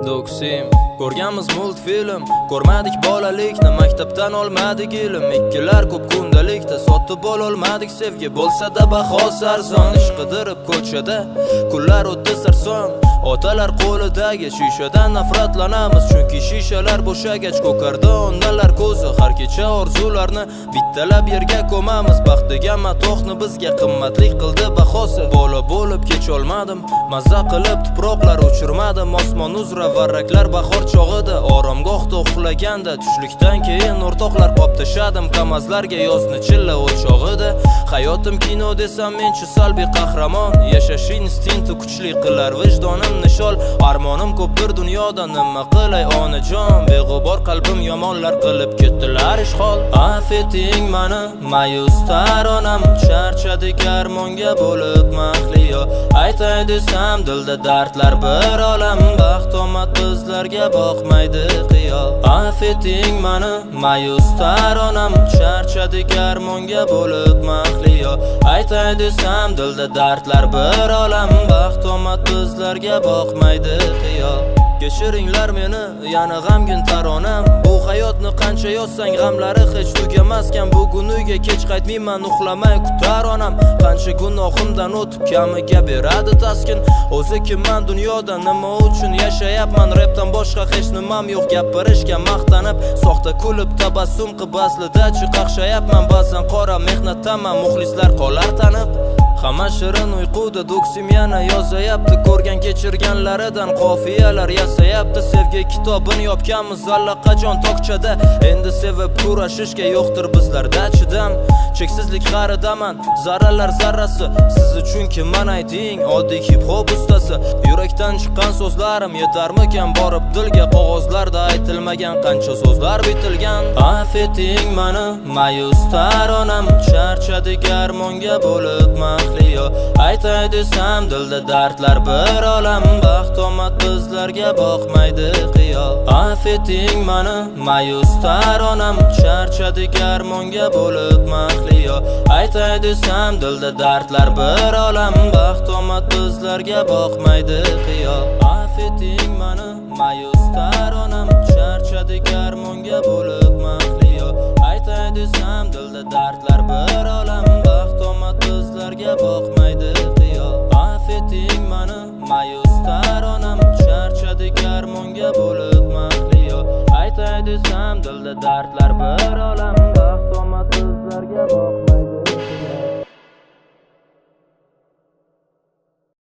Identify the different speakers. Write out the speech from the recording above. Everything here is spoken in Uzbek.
Speaker 1: Doksim ko'rganmiz multfilm, ko'rmadik bolalikni, maktabdan olmadik ilm. Ikkilar ko'p kundalikda sotib ololmadik sevgi, bo'lsa-da bahosi arzon. Ish qidirib ko'chada kunlar o'tdi sarson, otalar qo'lidagi shishadan nafratlanamiz, chunki shishalar bo'shagach ko'kardi ondalar ko'zi. Har kecha orzularni bittalab yerga ko'mamiz, baxt degan matohni bizga qimmatlik qildi bahosi. Bola bo'lib kecholmadim, mazza qilib tuproqlar uchirmadim, osmon uzra varraklar bahor chog'ida, oromgohda uxlaganda tushlikdan keyin o'rtoqlar qoptashadim kamazlarga yozni chilla o'chog'ida. Hayotim kino desam menchi salbiy qahramon, yashash instinkti kuchli qilar vijdonim nishol. Armonim ko'pdir dunyoda, nima qilay onajon, beg'ubor qalbim yomonlar qilib ketdilar ishg'ol. Affeting mani mayus taronam, charchadik armonga bo'lib mahliyo. Aytay desam dilda dardlar bir olam, baxt omad bizlarga boqmaydi qiyo. Affeting mani mayus taronam, charchadik armonga bo'lib mahliyo. Aytay desam dilda dardlar bir olam, baxt omad bizlarga boqmaydi qiyo. Kechiringlar meni, yana g'amgin taronam, bu hayotni qancha yozsang g'amlari hech tugamaskan. Bugun uyga kech qaytmayman, uxlamay kutar onam, qancha gunohimdan o'tib kamiga beradi taskin. O'zi kimman dunyoda, nima uchun yashayapman, repdan boshqa hech nimam yo'q, gapirishga maqtanib, soxta kulib tabassum qilib aslida chiqaqshayapman. Ba'zan qora mehnatdaman, muxlislar qolar tanib. Hamma shirin uyquda Doksim yana yozayapti, ko'rgan kechirganlaridan qofiyalar yasayapti. Sevgi kitobini yopganmiz allaqachon tokchada, endi sevib kurashishga yo'qdir bizlarda chidam. Cheksizlik xaridaman, zarralar zarrasi, siz uchun kimman ayting, oddiy hip hop ustasi. Yurakdan chiqqan so'zlarim yetarmikan borib dilga, qog'ozlarda aytilmagan qancha so'zlar bitilgan. Affeting mani mayus taronam, charchadik armonga bo'lib mahliyo. Aytay desam dilda dardlar bir olam, baxt omad bizlarga boqmaydi qiyo. Affeting mani mayus taronam, charchadik armonga bo'lib mahliyo. Aytay desam dilda dardlar bir olam, baxt omad bizlarga boqmaydi qiyo. Affeting mani mayus taronam, charchadik armonga bo'lib mahliyo. Aytay desam dilda dardlar bir olam, baxt omad bizlarga boqmaydi qiyo. Affeting mani mayus taronam, charchadik armonga bo'lib mahliyo. Aytay desam dilda dardlar bir olam,